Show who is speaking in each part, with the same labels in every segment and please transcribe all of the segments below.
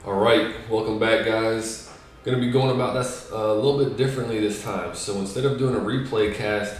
Speaker 1: Alright, welcome back guys. Gonna be going about this a little bit differently this time. So instead of doing a replay cast,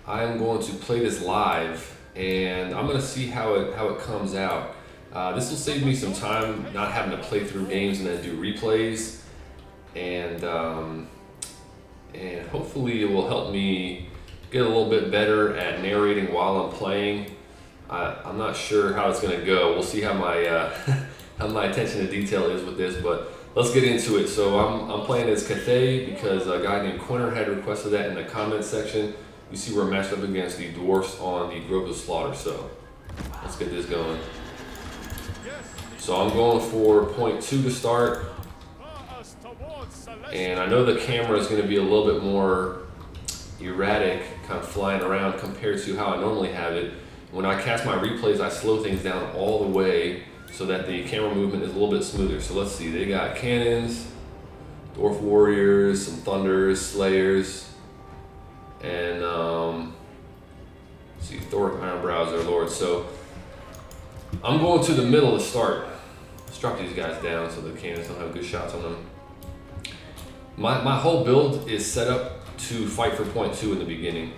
Speaker 1: I am going to play this live and I'm gonna see how it comes out. This will save me some time not having to play through games and then do replays, and hopefully it will help me get a little bit better at narrating while I'm playing. I'm not sure how it's gonna go. We'll see how my how my attention to detail is with this, but let's get into it. So I'm playing as Cathay because a guy named Quinter had requested that in the comments section. You see we're matched up against the Dwarfs on the Grove of Slaughter, so let's get this going. So I'm going for point 2 to start, and I know the camera is going to be a little bit more erratic, kind of flying around compared to how I normally have it. When I cast my replays, I slow things down all the way so that the camera movement is a little bit smoother. So let's see, they got cannons, dwarf warriors, some thunders, slayers, and let's see, Thorek, Ironbrow is their lord. So I'm going to the middle to start. Let's drop these guys down so the cannons don't have good shots on them. My whole build is set up to fight for point 2 in the beginning,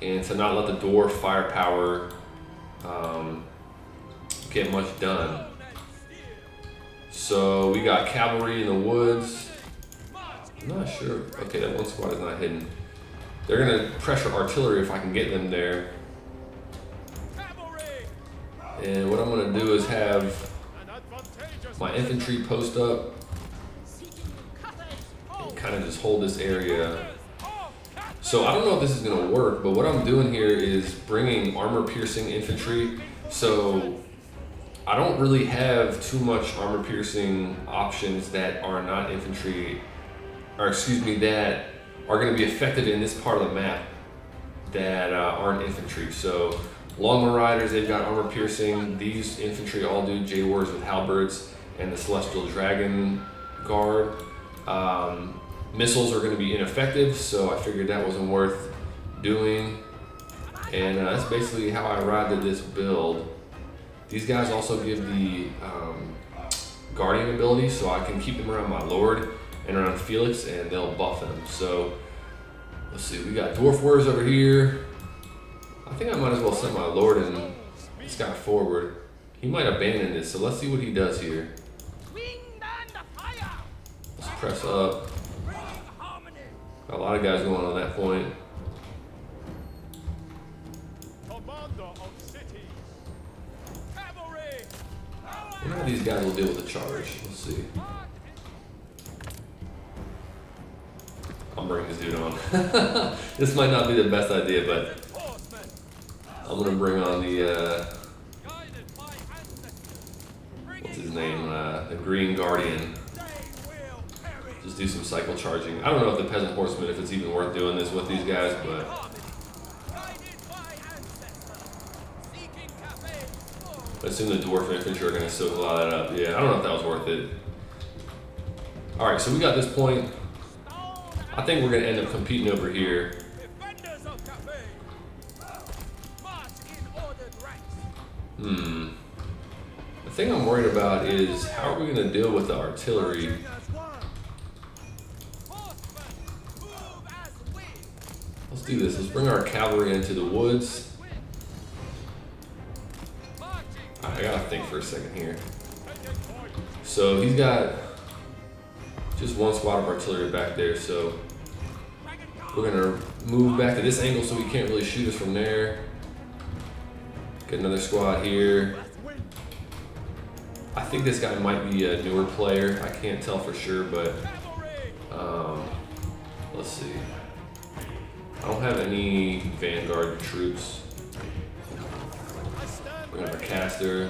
Speaker 1: and to not let the dwarf firepower get much done. So we got cavalry in the woods. I'm not sure. Okay, that one squad is not hidden. They're gonna pressure artillery if I can get them there. And what I'm gonna do is have my infantry post up and kind of just hold this area. So I don't know if this is gonna work, but what I'm doing here is bringing armor-piercing infantry. So I don't really have too much armor-piercing options that are not infantry, or excuse me, that are gonna be effective in this part of the map that aren't infantry. So Longman Riders, they've got armor-piercing. These infantry all do J-Wars with halberds and the Celestial Dragon Guard. Missiles are going to be ineffective, so I figured that wasn't worth doing. And that's basically how I arrived at this build. These guys also give the Guardian ability, so I can keep them around my Lord and around Felix, and they'll buff them. So let's see, we got Dwarf Warriors over here. I think I might as well send my Lord and this guy forward. He might abandon this, so let's see what he does here. Let's press up. Got a lot of guys going on that point. I wonder how these guys will deal with the charge. Let's see. I'll bring this dude on. This might not be the best idea, but I'm gonna bring on the what's his name? The Green Guardian. Just do some cycle charging. I don't know if the Peasant Horseman, if it's even worth doing this with these guys, but I assume the Dwarf Infantry are going to soak a lot of that up. Yeah, I don't know if that was worth it. Alright, so we got this point. I think we're going to end up competing over here. The thing I'm worried about is how are we going to deal with the artillery? Let's do this. Let's bring our cavalry into the woods. I gotta think for a second here. So he's got just one squad of artillery back there, so we're gonna move back to this angle so he can't really shoot us from there. Get another squad here. I think this guy might be a newer player. I can't tell for sure, but let's see. I don't have any Vanguard troops. We're gonna have a caster.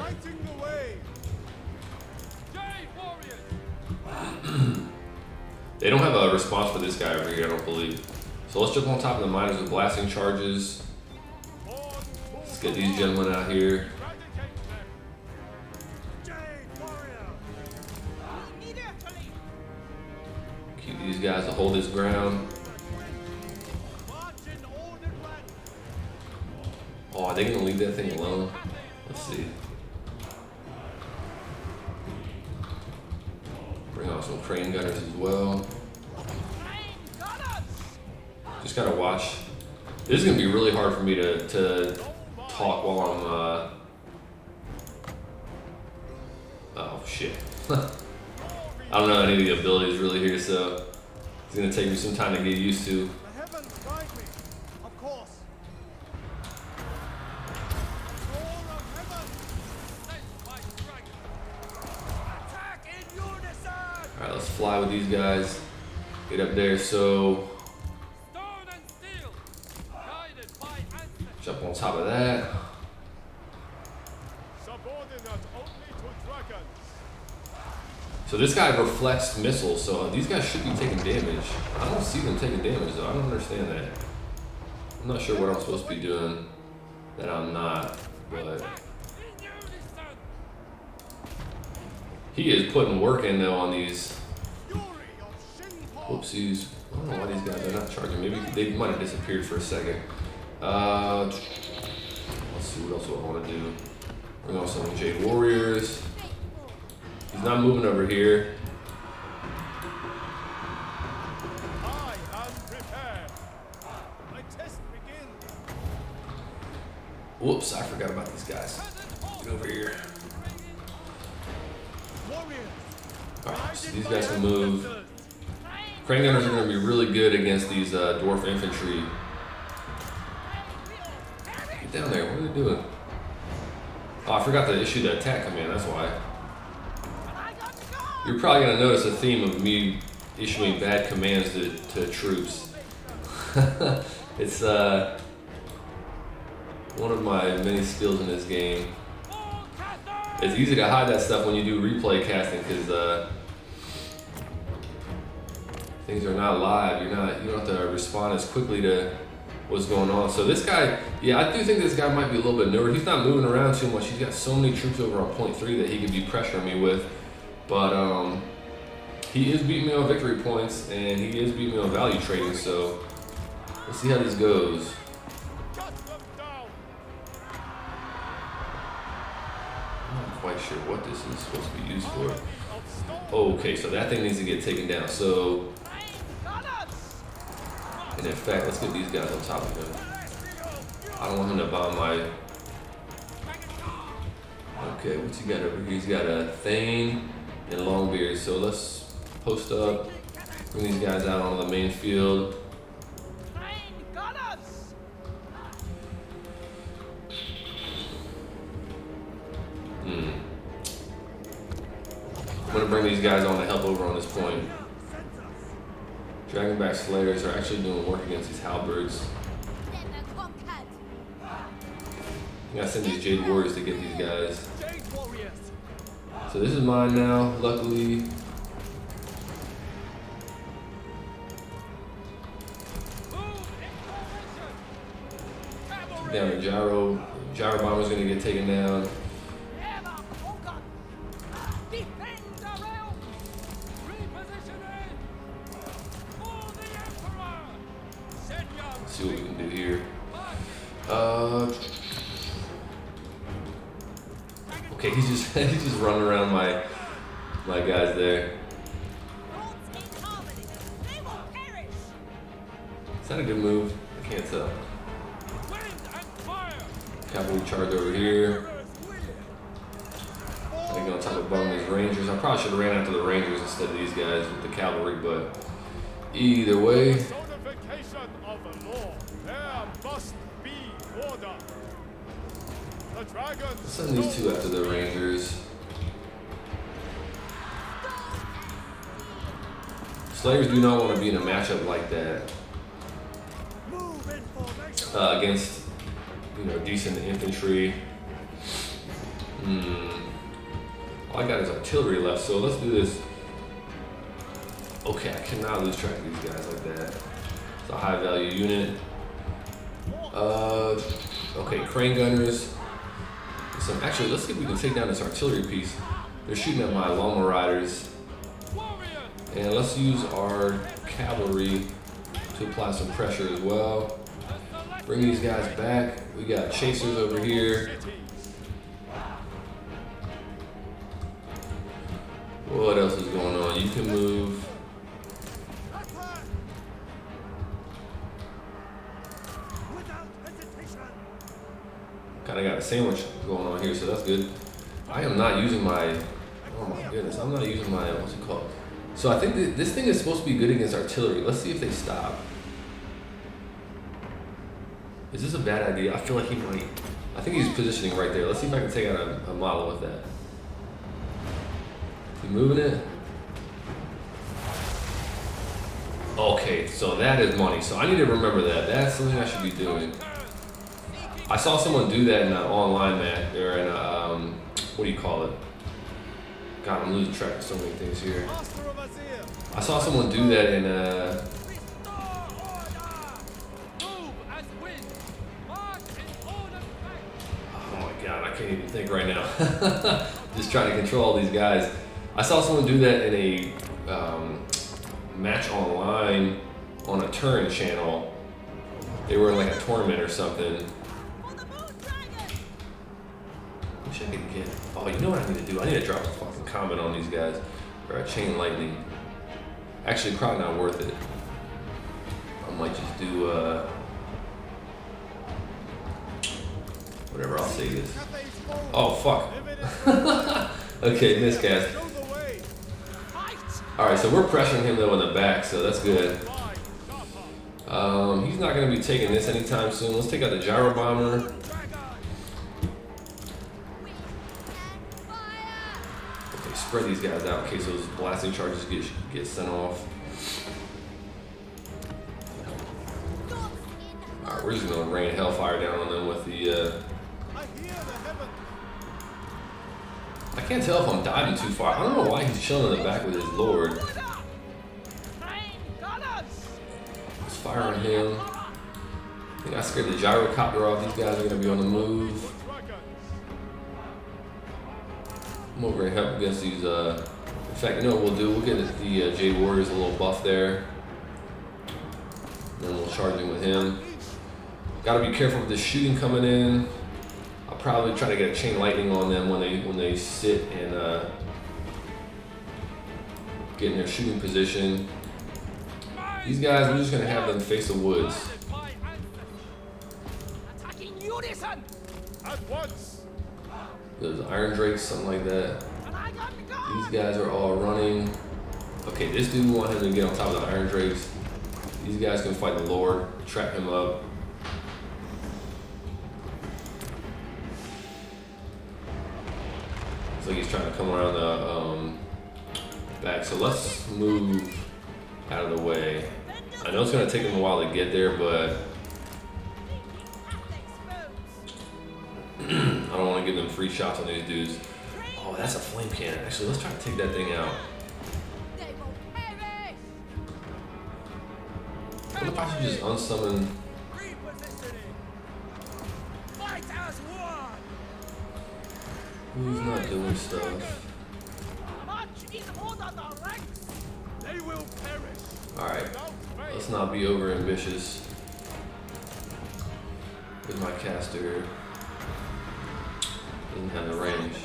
Speaker 1: They don't have a response for this guy over here, I don't believe. So let's jump on top of the miners with blasting charges. Let's get these gentlemen out here. Keep these guys to hold this ground. Oh, are they gonna leave that thing alone? Let's see. Bring on some crane gunners as well. Just gotta watch. This is gonna be really hard for me to talk while I'm. Oh shit. I don't know any of the abilities really here, so it's gonna take me some time to get used to. Alright, let's fly with these guys. Get up there, so jump on top of that. So this guy reflects missiles, so these guys should be taking damage. I don't see them taking damage though, I don't understand that. I'm not sure what I'm supposed to be doing that I'm not, but he is putting work in though on these. Whoopsies. I don't know why these guys are not charging. Maybe they might have disappeared for a second. Let's see what else I want to do. Bring on some Jade Warriors. He's not moving over here.
Speaker 2: I am prepared. My test begins.
Speaker 1: Whoops, I forgot about these guys. Get over here. Alright, so these guys can move. Crane gunners are going to be really good against these dwarf infantry. Get down there, what are they doing? Oh, I forgot to issue the attack command, that's why. You're probably going to notice a theme of me issuing bad commands to troops. It's one of my many skills in this game. It's easy to hide that stuff when you do replay casting because things are not live. You don't have to respond as quickly to what's going on. So this guy, yeah, I do think this guy might be a little bit newer. He's not moving around too much. He's got so many troops over on point 3 that he could be pressuring me with. But he is beating me on victory points and he is beating me on value trading. So let's see how this goes. I'm not quite sure what this is supposed to be used for. Oh, okay, so that thing needs to get taken down. So, and in fact, let's get these guys on top of him. I don't want him to bomb my. Okay, what's he got over here? He's got a Thane and Longbeard. So let's post up, bring these guys out on the main field. I'm gonna bring these guys on to help over on this point. Dragonback Slayers are actually doing work against these halberds. I gotta send these Jade Warriors to get these guys. So this is mine now, luckily. Down to Gyro. Gyro Bomber's gonna get taken down. See what we can do here. Okay, he's just running around my guys there. Is that a good move? I can't tell. Cavalry charge over here. I think on top of these Rangers. I probably should have ran after the Rangers instead of these guys with the cavalry, but either way. Let's send these two after the Rangers. Slayers do not want to be in a matchup like that against, decent infantry. All I got is artillery left, so let's do this. Okay, I cannot lose track of these guys like that. It's a high value unit. Okay, crane gunners. Actually, let's see if we can take down this artillery piece. They're shooting at my llama riders. And let's use our cavalry to apply some pressure as well. Bring these guys back. We got chasers over here. What else is going on you can move. Kind of got a sandwich going on here, so that's good. I am not using my, oh my goodness, I'm not using my, what's it called? So I think this thing is supposed to be good against artillery. Let's see if they stop. Is this a bad idea? I feel like he might. I think he's positioning right there. Let's see if I can take out a model with that. Is he moving it? Okay, so that is money. So I need to remember that. That's something I should be doing. I saw someone do that in an online match, or in a, what do you call it? God, I'm losing track of so many things here. I saw someone do that in a... Oh my God, I can't even think right now. Just trying to control all these guys. I saw someone do that in a match online on a Turin channel. They were in like a tournament or something. Wish I could get. Oh, you know what I need to do? I need to drop a fucking comment on these guys. Or a chain lightning. Actually, probably not worth it. I might just do whatever. I'll say this. Oh fuck. Okay, miscast. All right, so we're pressuring him though in the back, so that's good. He's not going to be taking this anytime soon. Let's take out the gyro bomber. Okay, spread these guys out in case those blasting charges get sent off. All right, we're just going to rain hellfire down on them with the. I can't tell if I'm diving too far. I don't know why he's chilling in the back with his lord. Let's fire on him. I think I scared the gyrocopter off. These guys are going to be on the move. I'm over here help against these. In fact, you know what we'll do? We'll get the Jade Warriors a little buff there. And then we'll charge in with him. Got to be careful with the shooting coming in. I'll probably try to get a chain lightning on them when they sit and get in their shooting position. These guys, we're just gonna have them face the woods. There's Iron Drakes, something like that. These guys are all running. Okay, this dude, we want him to get on top of the Iron Drakes. These guys can fight the Lord, trap him up. So he's trying to come around the back. So let's move out of the way. I know it's going to take him a while to get there, but I don't want to give them free shots on these dudes. Oh, that's a flame cannon. Actually, let's try to take that thing out. What if I should just unsummon? Who's not doing stuff? Alright, let's not be over ambitious with my caster. Doesn't have the range.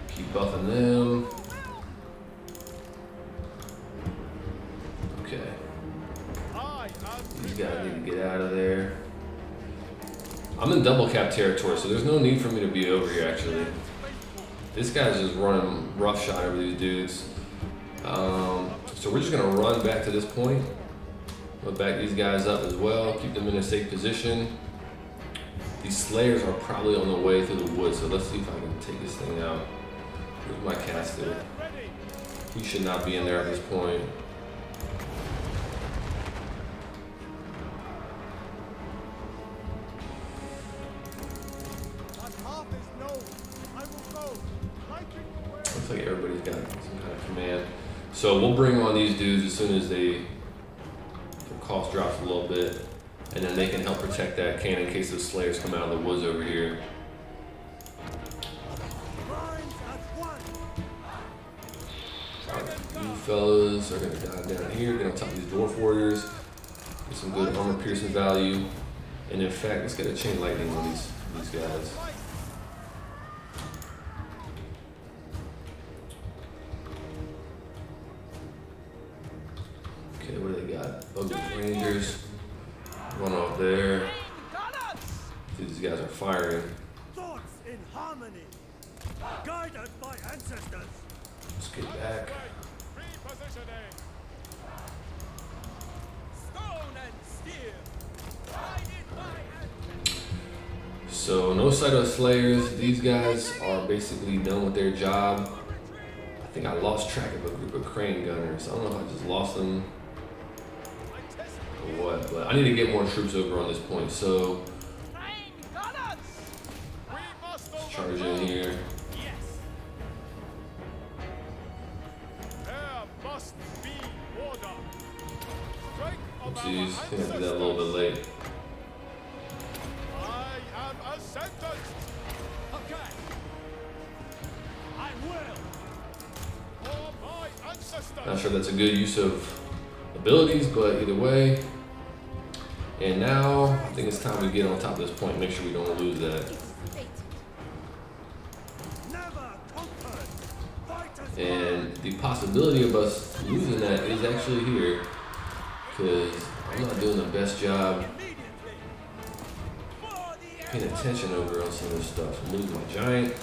Speaker 1: Keep buffing them. Okay. These guys need to get out of there. I'm in double cap territory, so there's no need for me to be over here actually. This guy's just running roughshod over these dudes. So we're just gonna run back to this point. We'll back these guys up as well, keep them in a safe position. These Slayers are probably on the way through the woods, so let's see if I can take this thing out. Where's my caster? He should not be in there at this point. Looks like everybody's got some kind of command. So we'll bring on these dudes as soon as their cost drops a little bit. And then they can help protect that cannon in case those Slayers come out of the woods over here. You fellas are gonna dive down here, get on top of these Dwarf Warriors, get some good armor piercing value. And in fact, let's get a chain lightning on these guys. Okay, what do they got? Ugly Rangers. One off there. These guys are firing.
Speaker 2: Thoughts in harmony, guided by ancestors.
Speaker 1: Let's get back.
Speaker 2: Repositioning. Stone and steel, guided by ancestors.
Speaker 1: So no Cyto Slayers. These guys are basically done with their job. I think I lost track of a group of crane gunners. I don't know if I just lost them or what, but I need to get more troops over on this point. So let's charge in here.
Speaker 2: Yes. There must be order. Strike of
Speaker 1: Oopsies, I think I did that a
Speaker 2: our
Speaker 1: little bit late.
Speaker 2: I am a sentence. Okay. I will. For my ancestors.
Speaker 1: Not sure that's a good use of abilities, but either way. And now I think it's time to get on top of this point. Make sure we don't lose that.
Speaker 2: Never conquered. Fighters
Speaker 1: And the possibility of us losing that is actually here, because I'm not doing the best job
Speaker 2: immediately. For the
Speaker 1: paying attention over on some of this stuff. I'm losing my giant.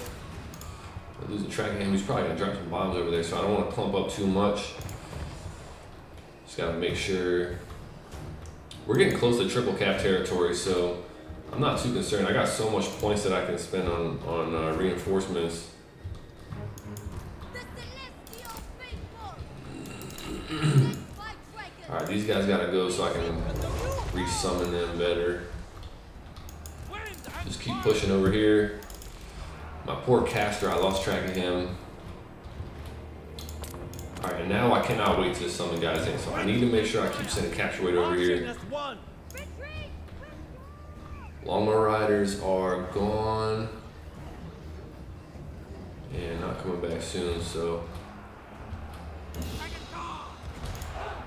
Speaker 1: I'm losing track of him. He's probably gonna drop some bombs over there, so I don't want to clump up too much. Just gotta make sure. We're getting close to triple cap territory, so I'm not too concerned. I got so much points that I can spend on reinforcements. All right, these guys gotta go so I can resummon them better. Just keep pushing over here. My poor caster, I lost track of him. All right, and now I cannot wait to summon guys in, so I need to make sure I keep sending capture weight over here. Longbow Riders are gone and not coming back soon, so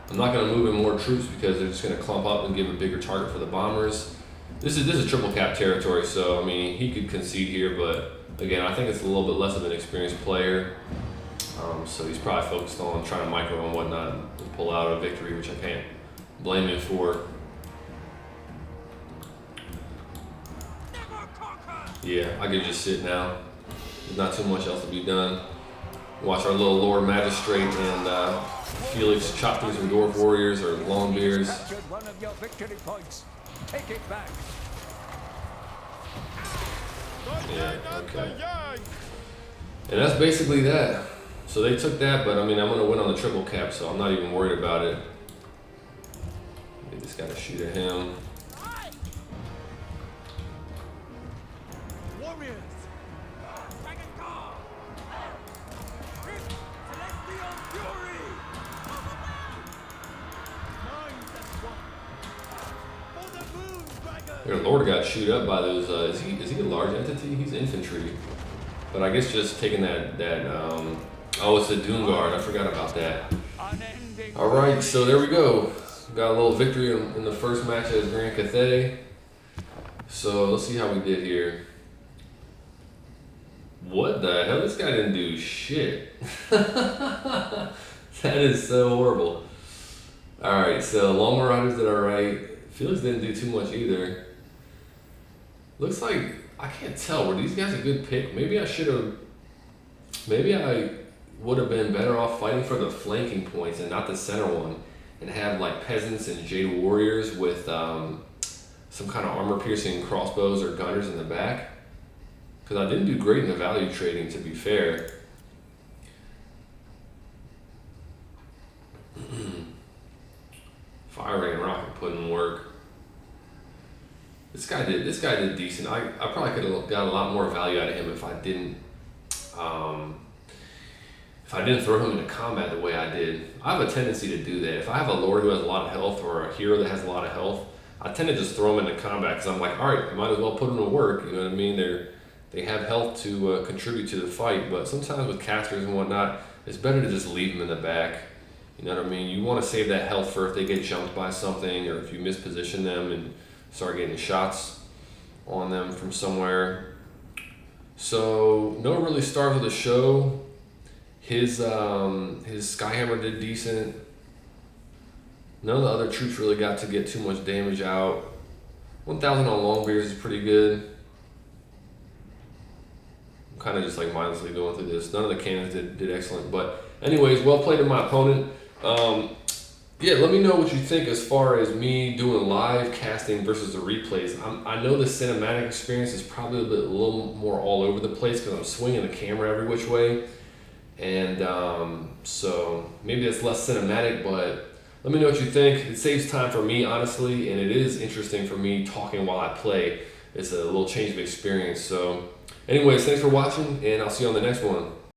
Speaker 1: I'm not going to move in more troops because they're just going to clump up and give a bigger target for the bombers. This is triple cap territory, so I mean he could concede here, but again I think it's a little bit less of an experienced player, so he's probably focused on trying to micro and whatnot and pull out a victory, which I can't blame him for. Yeah, I could just sit now. There's not too much else to be done. Watch our little Lord Magistrate and Felix chop through some Dwarf Warriors or Longbeards.
Speaker 3: Captured one of your victory points. Take it back.
Speaker 1: Yeah, okay. And that's basically that. So they took that, but I mean, I'm going to win on the triple cap, so I'm not even worried about it. They just got to shoot at him. Their Lord got chewed up by those. Is he a large entity? He's infantry, but I guess just taking that oh, it's the Doom Guard. I forgot about that. All right, so there we go. Got a little victory in the first match as Grand Cathay. So let's see how we did here. What the hell? This guy didn't do shit. That is so horrible. All right, so Longbow Riders did all right. Felix didn't do too much either. Looks like, I can't tell, were these guys a good pick? Maybe I would have been better off fighting for the flanking points and not the center one, and have like peasants and Jade Warriors with some kind of armor piercing crossbows or gunners in the back. Because I didn't do great in the value trading, to be fair. Firing and rocket putting work. This guy did decent. I probably could have got a lot more value out of him if I didn't throw him into combat the way I did. I have a tendency to do that. If I have a lord who has a lot of health or a hero that has a lot of health, I tend to just throw him into combat because I'm like, all right, I might as well put him to work. You know what I mean? They have health to contribute to the fight, but sometimes with casters and whatnot, it's better to just leave them in the back. You know what I mean? You want to save that health for if they get jumped by something or if you misposition them and start getting shots on them from somewhere. So no really stars of the show. His Skyhammer did decent. None of the other troops really got to get too much damage out. 1,000 on Longbeards is pretty good. I'm kind of just like mindlessly going through this. None of the cannons did excellent. But anyways, well played to my opponent. Yeah, let me know what you think as far as me doing live casting versus the replays. I know the cinematic experience is probably a little more all over the place because I'm swinging the camera every which way. And so maybe it's less cinematic, but let me know what you think. It saves time for me, honestly, and it is interesting for me talking while I play. It's a little change of experience. So anyways, thanks for watching, and I'll see you on the next one.